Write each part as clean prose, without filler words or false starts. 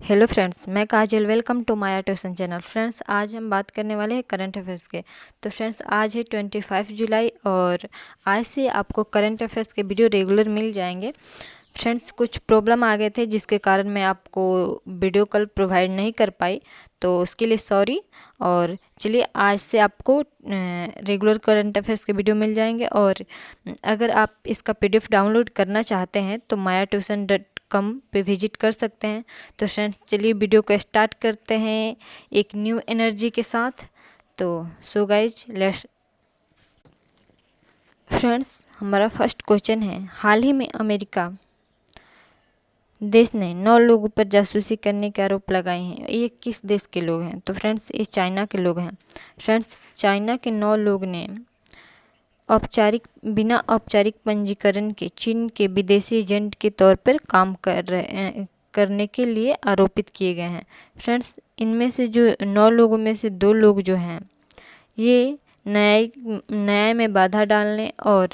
Hello friends, मैं Kajal. Welcome to my tuition channel. Friends, आज हम बात करने वाले हैं करंट अफेयर्स के। तो फ्रेंड्स, आज है 25 जुलाई और आज से आपको करंट अफेयर्स के वीडियो रेगुलर मिल जाएंगे। फ्रेंड्स, कुछ प्रॉब्लम आ गए थे जिसके कारण मैं आपको वीडियो कल प्रोवाइड नहीं कर पाई, तो उसके लिए सॉरी। और चलिए, आज से आपको रेगुलर करंट अफेयर्स के वीडियो मिल जाएंगे। और अगर आप इसका PDF डाउनलोड करना चाहते हैं तो mytuition.com पे विजिट कर सकते हैं। तो फ्रेंड्स, चलिए वीडियो को स्टार्ट करते हैं एक न्यू एनर्जी के साथ। तो सो गाइज, लेट्स। फ्रेंड्स, हमारा फर्स्ट क्वेश्चन है, हाल ही में अमेरिका देश ने 9 लोगों पर जासूसी करने के आरोप लगाए हैं। ये किस देश के लोग हैं? तो फ्रेंड्स, ये चाइना के लोग हैं। फ्रेंड्स, चाइना के 9 लोग ने बिना औपचारिक पंजीकरण के चीन के विदेशी एजेंट के तौर पर काम करने के लिए आरोपित किए गए हैं। फ्रेंड्स, इनमें से जो 9 लोगों में से 2 लोग जो हैं, ये न्याय में बाधा डालने और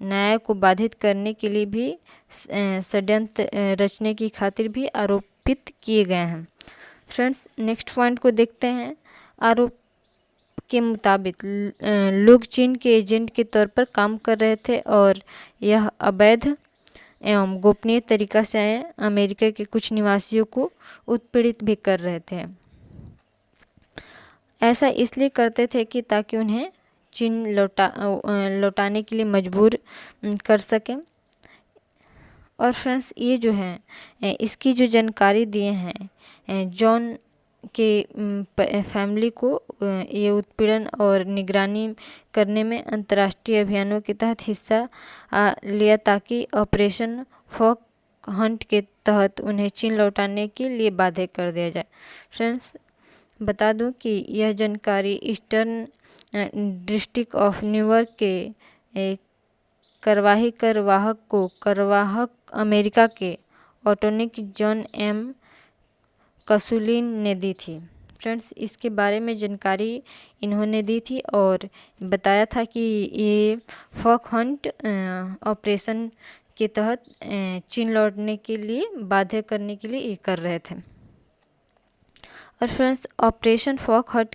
न्याय को बाधित करने के लिए भी षड्यंत्र रचने की खातिर भी आरोपित किए गए हैं। फ्रेंड्स, नेक्स्ट पॉइंट को देखते हैं। आरोप के मुताबिक लोग चीन के एजेंट के तौर पर काम कर रहे थे और यह अवैध एवं गोपनीय तरीका से अमेरिका के कुछ निवासियों को उत्पीड़ित भी कर रहे थे। ऐसा इसलिए करते थे कि ताकि उन्हें चीन लौटाने के लिए मजबूर कर सकें। और फ्रेंड्स, ये जो है इसकी जो जानकारी दिए हैं जॉन के फैमिली को ये उत्पीड़न और निगरानी करने में अंतर्राष्ट्रीय अभियानों के तहत हिस्सा लिया ताकि ऑपरेशन फॉक हंट के तहत उन्हें चीन लौटाने के लिए बाध्य कर दिया जाए। फ्रेंड्स, बता दूं कि यह जानकारी ईस्टर्न डिस्ट्रिक्ट ऑफ न्यूयॉर्क के कार्यवाहक अमेरिका के ऑटोनिक जॉन एम कसूलिन ने दी थी। फ्रेंड्स, इसके बारे में जानकारी इन्होंने दी थी और बताया था कि ये फॉक हंट ऑपरेशन के तहत चीन लौटने के लिए बाध्य करने के लिए ये कर रहे थे। और फ्रेंड्स, ऑपरेशन फॉक हंट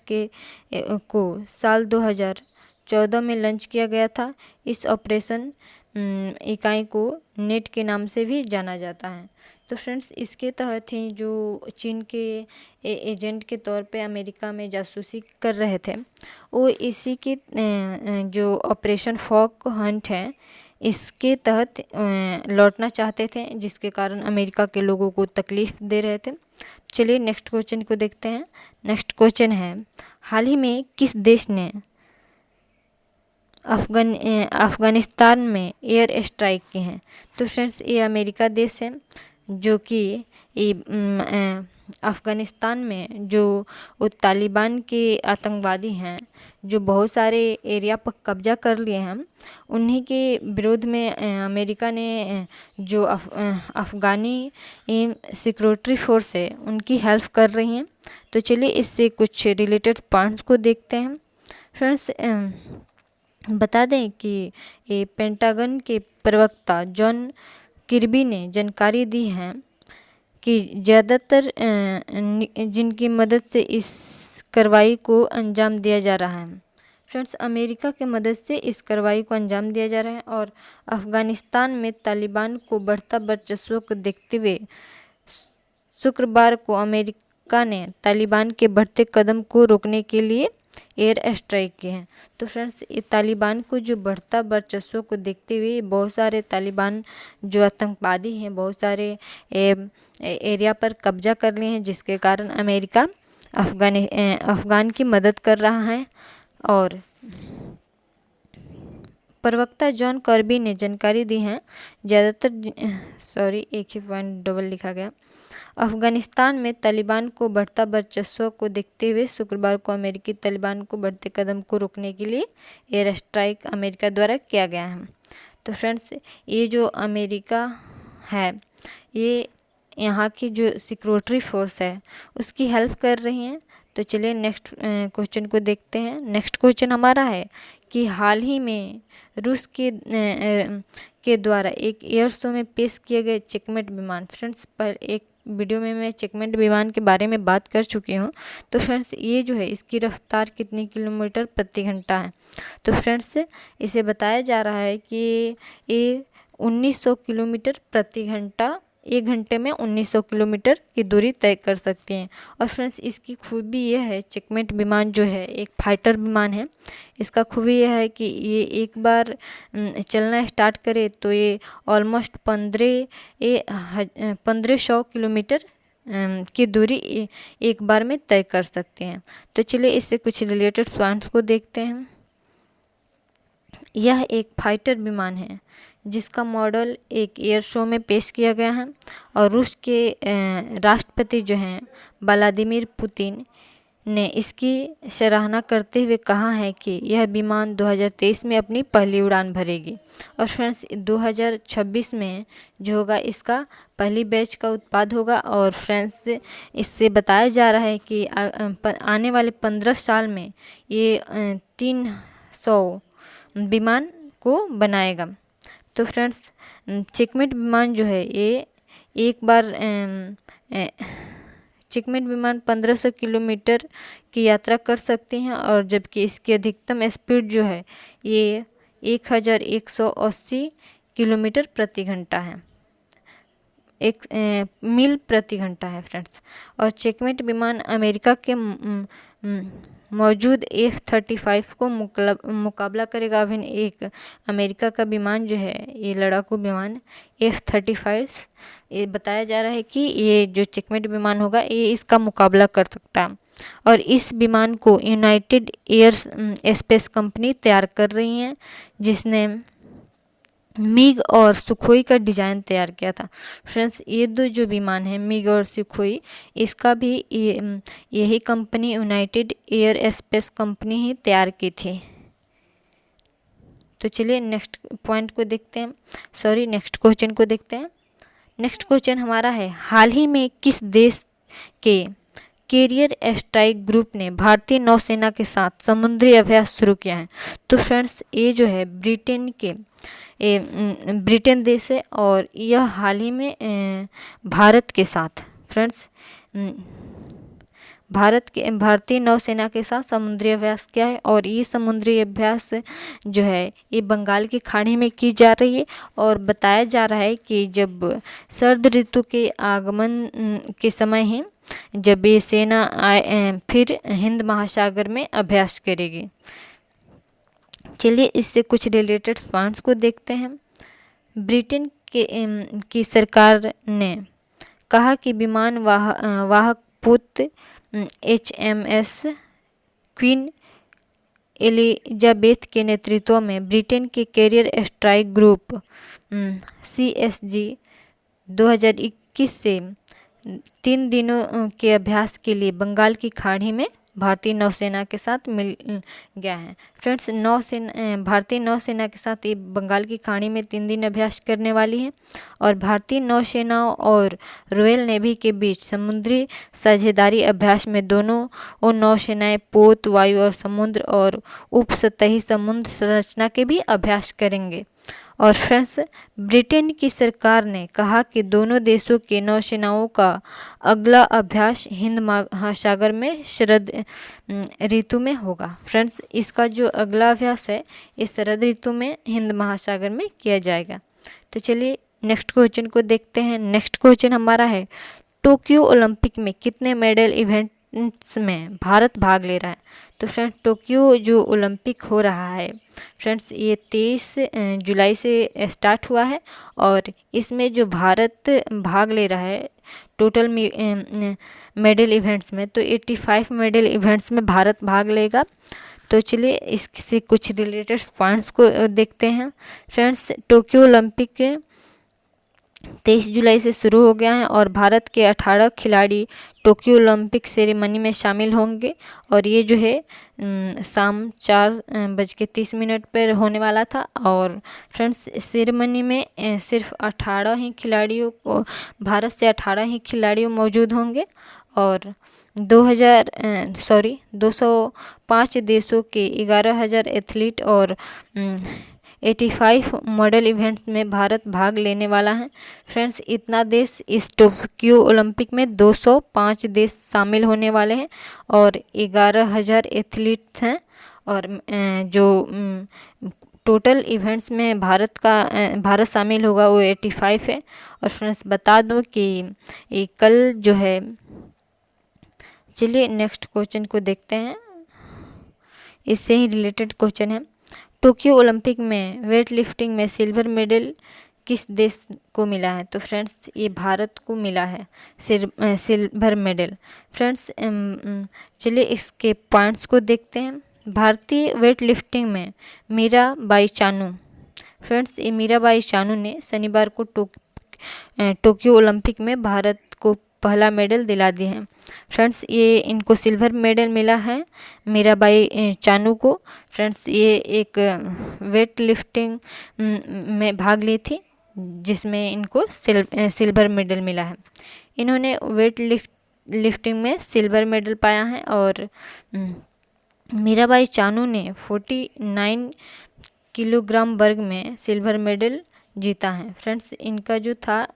को साल 2014 में लॉन्च किया गया था। इस ऑपरेशन इकाई को नेट के नाम से भी जाना जाता है। तो फ्रेंड्स, इसके तहत ही जो चीन के एजेंट के तौर पे अमेरिका में जासूसी कर रहे थे, वो इसी के जो ऑपरेशन फॉक हंट है, इसके तहत लौटना चाहते थे, जिसके कारण अमेरिका के लोगों को तकलीफ़ दे रहे थे। चलिए नेक्स्ट क्वेश्चन को देखते हैं। नेक्स्ट क्वेश्चन है, हाल ही में किस देश ने अफ़गानिस्तान में एयर स्ट्राइक की हैं? तो फ्रेंड्स, ये अमेरिका देश है जो कि अफ़गानिस्तान में जो तालिबान के आतंकवादी हैं, जो बहुत सारे एरिया पर कब्जा कर लिए हैं, उन्हीं के विरोध में अमेरिका ने जो अफ़गानी सिक्योरिटी फोर्स है, उनकी हेल्प कर रही हैं। तो चलिए इससे कुछ रिलेटेड पॉइंट्स को देखते हैं। फ्रेंड्स, बता दें कि ये पेंटागन के प्रवक्ता जॉन किर्बी ने जानकारी दी है कि ज़्यादातर जिनकी मदद से इस कार्रवाई को अंजाम दिया जा रहा है। फ्रेंड्स, अमेरिका की मदद से इस कार्रवाई को अंजाम दिया जा रहा है और अफ़गानिस्तान में तालिबान को बढ़ता वर्चस्व को देखते हुए शुक्रवार को अमेरिका ने तालिबान के बढ़ते कदम को रोकने के लिए एयर स्ट्राइक किए हैं। तो फ्रेंड्स, ये तालिबान को जो बढ़ता वर्चस्व को देखते हुए बहुत सारे तालिबान जो आतंकवादी हैं, बहुत सारे एरिया पर कब्जा कर लिए हैं, जिसके कारण अमेरिका अफ़गान की मदद कर रहा है। और प्रवक्ता जॉन कर्बी ने जानकारी दी है, एक ही पॉइंट डबल लिखा गया। अफ़गानिस्तान में तालिबान को बढ़ता वर्चस्व को देखते हुए शुक्रवार को अमेरिकी तालिबान को बढ़ते कदम को रोकने के लिए एयर स्ट्राइक अमेरिका द्वारा किया गया है। तो फ्रेंड्स, ये जो अमेरिका है, ये यहाँ की जो सिक्योरिटी फोर्स है उसकी हेल्प कर रही हैं। तो चलिए नेक्स्ट क्वेश्चन को देखते हैं। नेक्स्ट क्वेश्चन हमारा है कि हाल ही में रूस के द्वारा एक एयर शो में पेश किए गए चेकमेट विमान। फ्रेंड्स, वीडियो में मैं चेकमेट विमान के बारे में बात कर चुकी हूँ। तो फ्रेंड्स ये जो है इसकी रफ्तार कितनी किलोमीटर प्रति घंटा है। तो फ्रेंड्स इसे बताया जा रहा है कि ये 1900 किलोमीटर प्रति घंटा, 1 घंटे में 1900 किलोमीटर की दूरी तय कर सकती हैं। और फ्रेंड्स इसकी खूबी यह है, चेकमेट विमान जो है एक फाइटर विमान है। इसका खूबी यह है कि ये एक बार चलना स्टार्ट करे तो ये ऑलमोस्ट 1500 किलोमीटर की दूरी एक बार में तय कर सकते हैं। तो चलिए इससे कुछ रिलेटेड पॉइंट्स को देखते हैं। यह एक फाइटर विमान है जिसका मॉडल एक एयर शो में पेश किया गया है और रूस के राष्ट्रपति जो हैं व्लादिमीर पुतिन ने इसकी सराहना करते हुए कहा है कि यह विमान 2023 में अपनी पहली उड़ान भरेगी। और फ्रेंड्स 2026 में जो होगा इसका पहली बैच का उत्पाद होगा। और फ्रेंड्स इससे बताया जा रहा है कि आने वाले 15 साल में ये 300 विमान को बनाएगा। तो फ्रेंड्स चेकमेट विमान जो है ये एक बार चेकमेट विमान 1500 किलोमीटर की यात्रा कर सकते हैं और जबकि इसकी अधिकतम स्पीड जो है ये 1180 किलोमीटर प्रति घंटा है, मील प्रति घंटा है फ्रेंड्स। और चेकमेट विमान अमेरिका के मौजूद F-35 को मुकाबला करेगा। अभी एक अमेरिका का विमान जो है ये लड़ाकू विमान F-35, ये बताया जा रहा है कि ये जो चेकमेट विमान होगा ये इसका मुकाबला कर सकता है। और इस विमान को यूनाइटेड एयर स्पेस कंपनी तैयार कर रही है जिसने मिग और सुखोई का डिज़ाइन तैयार किया था। फ्रेंड्स ये दो जो विमान हैं मिग और सुखोई, इसका भी यही company United aerospace company ही तैयार की थी। तो चलिए नेक्स्ट पॉइंट को देखते हैं, नेक्स्ट क्वेश्चन को देखते हैं। नेक्स्ट क्वेश्चन हमारा है, हाल ही में किस देश के कैरियर स्ट्राइक ग्रुप ने भारतीय नौसेना के साथ समुद्री अभ्यास शुरू किया है। तो फ्रेंड्स ये जो है ब्रिटेन देश है और यह हाल ही में भारत के साथ फ्रेंड्स भारतीय नौसेना के साथ समुद्री अभ्यास किया है। और ये समुद्री अभ्यास जो है ये बंगाल की खाड़ी में की जा रही है। और बताया जा रहा है कि जब शरद ऋतु के आगमन के समय ही जब ये सेना फिर हिंद महासागर में अभ्यास करेगी। चलिए इससे कुछ रिलेटेड पॉइंट्स को देखते हैं। ब्रिटेन की सरकार ने कहा कि विमान वाहक पुत HMS क्वीन एलिजाबेथ के नेतृत्व में ब्रिटेन के कैरियर स्ट्राइक ग्रुप CSG 2021 से 3 दिनों के अभ्यास के लिए बंगाल की खाड़ी में भारतीय नौसेना के साथ मिल गया है। फ्रेंड्स भारतीय नौसेना के साथ ये बंगाल की खाड़ी में 3 दिन अभ्यास करने वाली है। और भारतीय नौसेना और रॉयल नेवी के बीच समुद्री साझेदारी अभ्यास में दोनों नौसेनाएं पोत, वायु और समुद्र और उपसतही समुद्र संरचना के भी अभ्यास करेंगे। और फ्रेंड्स ब्रिटेन की सरकार ने कहा कि दोनों देशों के नौसेनाओं का अगला अभ्यास हिंद महासागर में शरद ऋतु में होगा। फ्रेंड्स इसका जो अगला अभ्यास है इस शरद ऋतु में हिंद महासागर में किया जाएगा। तो चलिए नेक्स्ट क्वेश्चन को देखते हैं। नेक्स्ट क्वेश्चन हमारा है, टोक्यो ओलंपिक में कितने मेडल इवेंट्स में भारत भाग ले रहा है। तो फ्रेंड्स टोक्यो जो ओलंपिक हो रहा है फ्रेंड्स ये 23 जुलाई से स्टार्ट हुआ है और इसमें जो भारत भाग ले रहा है टोटल मेडल इवेंट्स में, तो 85 मेडल इवेंट्स में भारत भाग लेगा। तो चलिए इससे कुछ रिलेटेड पॉइंट्स को देखते हैं। फ्रेंड्स टोक्यो ओलंपिक 23 जुलाई से शुरू हो गया है और भारत के 18 खिलाड़ी टोक्यो ओलंपिक सेरेमनी में शामिल होंगे। और ये जो है शाम 4:30 पर होने वाला था। और फ्रेंड्स सेरेमनी में सिर्फ 18 ही खिलाड़ियों को, भारत से 18 ही खिलाड़ी मौजूद होंगे। और 205 देशों के 11,000 एथलीट और 85 मॉडल इवेंट्स में भारत भाग लेने वाला है। फ्रेंड्स, इतना देश इस टोक्यो ओलंपिक में 205 देश शामिल होने वाले हैं और 11,000 एथलीट्स हैं। और जो टोटल इवेंट्स में भारत शामिल होगा वो 85 है। और फ्रेंड्स, बता दो कि ये कल जो है, चलिए नेक्स्ट क्वेश्चन को देखते हैं। इससे ही रिलेटेड क्वेश्चन है, टोक्यो ओलंपिक में वेट लिफ्टिंग में सिल्वर मेडल किस देश को मिला है? तो फ्रेंड्स, ये भारत को मिला है सिल्वर मेडल। फ्रेंड्स, चलिए इसके पॉइंट्स को देखते हैं। भारतीय वेट लिफ्टिंग में मीराबाई चानू। फ्रेंड्स, ये मीराबाई चानू ने शनिवार को टोक्यो ओलंपिक में भारत को पहला मेडल दिला दिए हैं। फ्रेंड्स, ये इनको सिल्वर मेडल मिला है मीराबाई चानू को। फ्रेंड्स, ये एक वेट लिफ्टिंग में भाग ली थी जिसमें इनको सिल्वर मेडल मिला है। इन्होंने वेट लिफ्टिंग में सिल्वर मेडल पाया है। और मीराबाई चानू ने 49 किलोग्राम वर्ग में सिल्वर मेडल जीता है। फ्रेंड्स, इनका जो था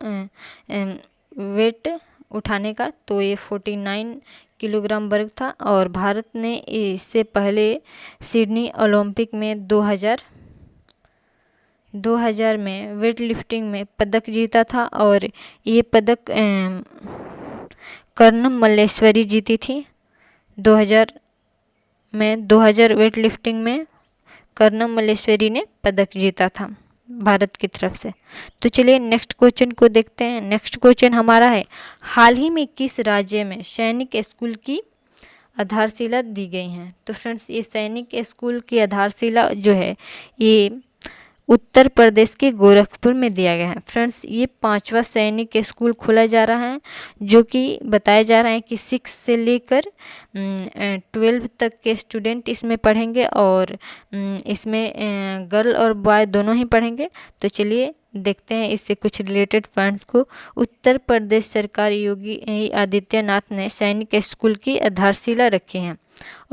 वेट उठाने का, तो ये 49 किलोग्राम वर्ग था। और भारत ने इससे पहले सिडनी ओलंपिक में 2000 में वेट लिफ्टिंग में पदक जीता था। और ये पदक कर्णम मल्लेश्वरी जीती थी 2000 वेट लिफ्टिंग में कर्णम मल्लेश्वरी ने पदक जीता था भारत की तरफ से। तो चलिए नेक्स्ट क्वेश्चन को देखते हैं। नेक्स्ट क्वेश्चन हमारा है, हाल ही में किस राज्य में सैनिक स्कूल की आधारशिला दी गई है? तो फ्रेंड्स, ये सैनिक स्कूल की आधारशिला जो है ये उत्तर प्रदेश के गोरखपुर में दिया गया है। फ्रेंड्स, ये 5वां सैनिक स्कूल खोला जा रहा है, जो कि बताया जा रहा है कि 6 से लेकर 12 तक के स्टूडेंट इसमें पढ़ेंगे। और इसमें गर्ल और बॉय दोनों ही पढ़ेंगे। तो चलिए देखते हैं इससे कुछ रिलेटेड पॉइंट्स को। उत्तर प्रदेश सरकार योगी आदित्यनाथ ने सैनिक स्कूल की आधारशिला रखी है।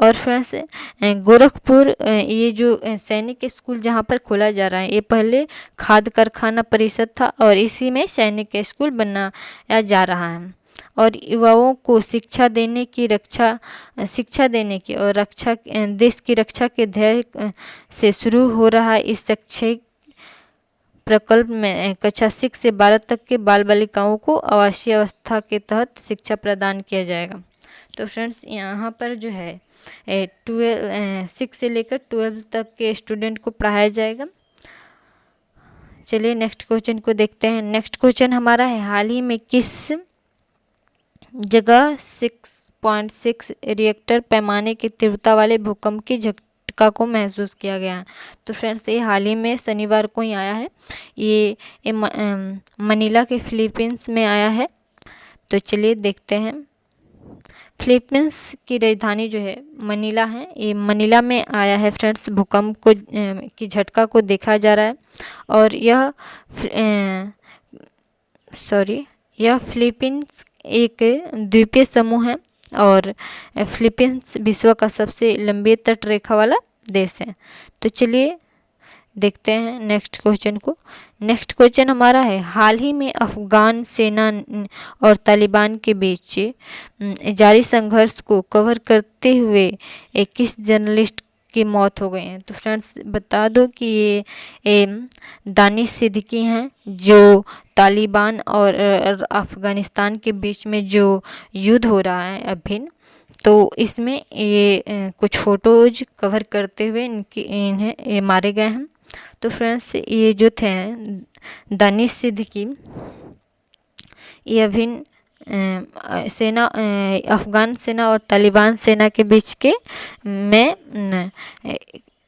और फ्रेंड्स, गोरखपुर ये जो सैनिक स्कूल जहाँ पर खोला जा रहा है, ये पहले खाद्य कारखाना परिषद था और इसी में सैनिक स्कूल बनाया जा रहा है। और युवाओं को शिक्षा देने की और देश की रक्षा के ध्येय से शुरू हो रहा है इस शैक्षिक प्रकल्प में कक्षा 6 से 12 तक के बाल बालिकाओं को आवासीय अवस्था के तहत शिक्षा प्रदान किया जाएगा। तो फ्रेंड्स, यहाँ पर जो है 6 से लेकर 12 तक के स्टूडेंट को पढ़ाया जाएगा। चलिए नेक्स्ट क्वेश्चन को देखते हैं। नेक्स्ट क्वेश्चन हमारा है, हाल ही में किस जगह 6.6 रिएक्टर पैमाने की तीव्रता वाले भूकंप की झटका को महसूस किया गया है? तो फ्रेंड्स, ये हाल ही में शनिवार को ही आया है। ये मनीला के फिलीपींस में आया है। तो चलिए देखते हैं। फिलीपींस की राजधानी जो है मनीला है, ये मनीला में आया है। फ्रेंड्स, भूकंप को की झटका को देखा जा रहा है। और यह फिलीपींस एक द्वीपीय समूह है और फिलीपींस विश्व का सबसे लंबी तट रेखा वाला देश है। तो चलिए देखते हैं नेक्स्ट क्वेश्चन को। नेक्स्ट क्वेश्चन हमारा है, हाल ही में अफगान सेना और तालिबान के बीच जारी संघर्ष को कवर करते हुए किस जर्नलिस्ट की मौत हो गई है? तो फ्रेंड्स, बता दो कि ये दानिश सिद्दीकी हैं, जो तालिबान और अफ़गानिस्तान के बीच में जो युद्ध हो रहा है अभी, तो इसमें ये कुछ फ़ोटोज़ कवर करते हुए इन्हें मारे गए हैं। तो फ्रेंड्स, ये जो थे दानिश सिद्दीकी, ये अभी अफ़गान सेना और तालिबान सेना के बीच के में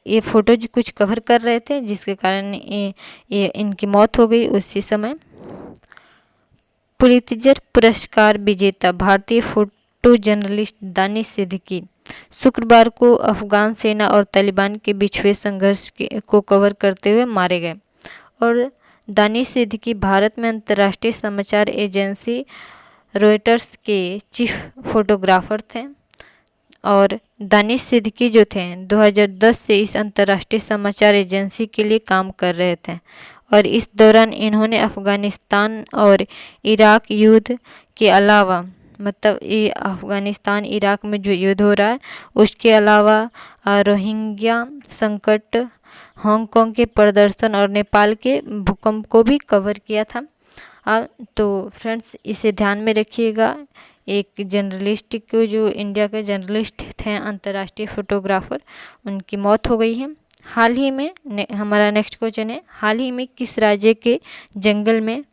ये फ़ोटोज कुछ कवर कर रहे थे, जिसके कारण ये इनकी मौत हो गई उसी समय। पुलित्ज़र पुरस्कार विजेता भारतीय फोटो जर्नलिस्ट दानिश सिद्दीकी शुक्रवार को अफ़गान सेना और तालिबान के बीच हुए संघर्ष को कवर करते हुए मारे गए। और दानिश सिद्दीकी भारत में अंतर्राष्ट्रीय समाचार एजेंसी रॉयटर्स के चीफ फोटोग्राफर थे। और दानिश सिद्दीकी जो थे 2010 से इस अंतर्राष्ट्रीय समाचार एजेंसी के लिए काम कर रहे थे और इस दौरान इन्होंने अफ़गानिस्तान और इराक युद्ध के अलावा मतलब ये अफ़गानिस्तान इराक में जो युद्ध हो रहा है उसके अलावा रोहिंग्या संकट, हांगकांग के प्रदर्शन और नेपाल के भूकंप को भी कवर किया था। तो फ्रेंड्स इसे ध्यान में रखिएगा। एक जर्नलिस्ट को जो इंडिया के जर्नलिस्ट थे अंतर्राष्ट्रीय फोटोग्राफर, उनकी मौत हो गई है। हाल ही में हमारा नेक्स्ट क्वेश्चन है, हाल ही में किस राज्य के जंगल में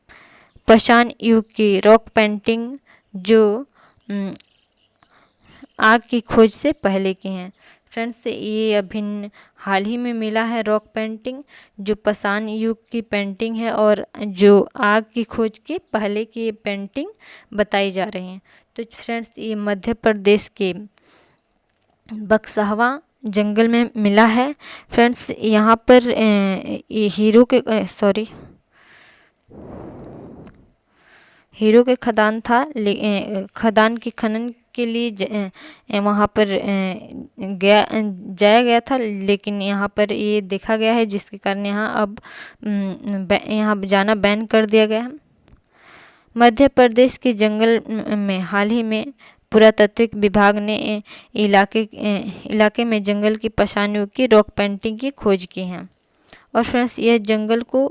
पाषाण युग की रॉक पेंटिंग जो आग की खोज से पहले की हैं? फ्रेंड्स ये अभी हाल ही में मिला है रॉक पेंटिंग जो पाषाण युग की पेंटिंग है और जो आग की खोज के पहले की पेंटिंग बताई जा रही हैं। तो फ्रेंड्स ये मध्य प्रदेश के बक्सहवा जंगल में मिला है। फ्रेंड्स यहाँ पर ये हीरो के खदान था, खदान के खनन के लिए वहाँ पर जाया गया था, लेकिन यहाँ पर ये देखा गया है जिसके कारण यहाँ अब यहाँ जाना बैन कर दिया गया है। मध्य प्रदेश के जंगल में हाल ही में पुरातात्विक विभाग ने इलाके में जंगल की पाषाण युग की रॉक पेंटिंग की खोज की है। और फ्रेंड्स यह जंगल को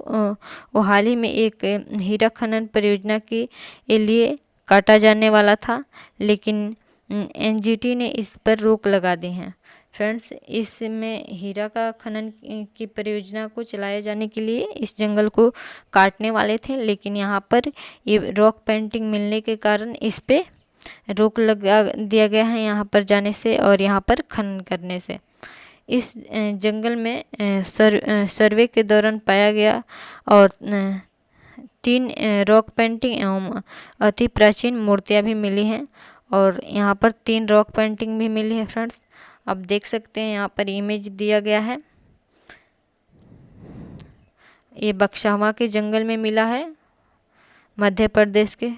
हाल ही में एक हीरा खनन परियोजना के लिए काटा जाने वाला था, लेकिन एनजीटी ने इस पर रोक लगा दी है। फ्रेंड्स इसमें हीरा का खनन की परियोजना को चलाए जाने के लिए इस जंगल को काटने वाले थे, लेकिन यहाँ पर ये रॉक पेंटिंग मिलने के कारण इस पे रोक लगा दिया गया है यहाँ पर जाने से और यहाँ पर खनन करने से। इस जंगल में सर्वे के दौरान पाया गया और 3 रॉक पेंटिंग एवं अति प्राचीन मूर्तियाँ भी मिली हैं और यहाँ पर 3 रॉक पेंटिंग भी मिली है। फ्रेंड्स आप देख सकते हैं यहाँ पर इमेज दिया गया है, ये बक्सहवा के जंगल में मिला है मध्य प्रदेश के।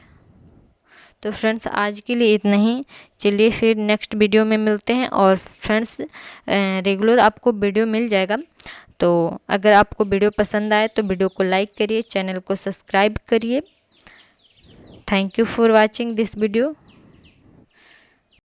तो फ्रेंड्स आज के लिए इतना ही, चलिए फिर नेक्स्ट वीडियो में मिलते हैं। और फ्रेंड्स रेगुलर आपको वीडियो मिल जाएगा, तो अगर आपको वीडियो पसंद आए तो वीडियो को लाइक करिए, चैनल को सब्सक्राइब करिए। Thank you for watching this video.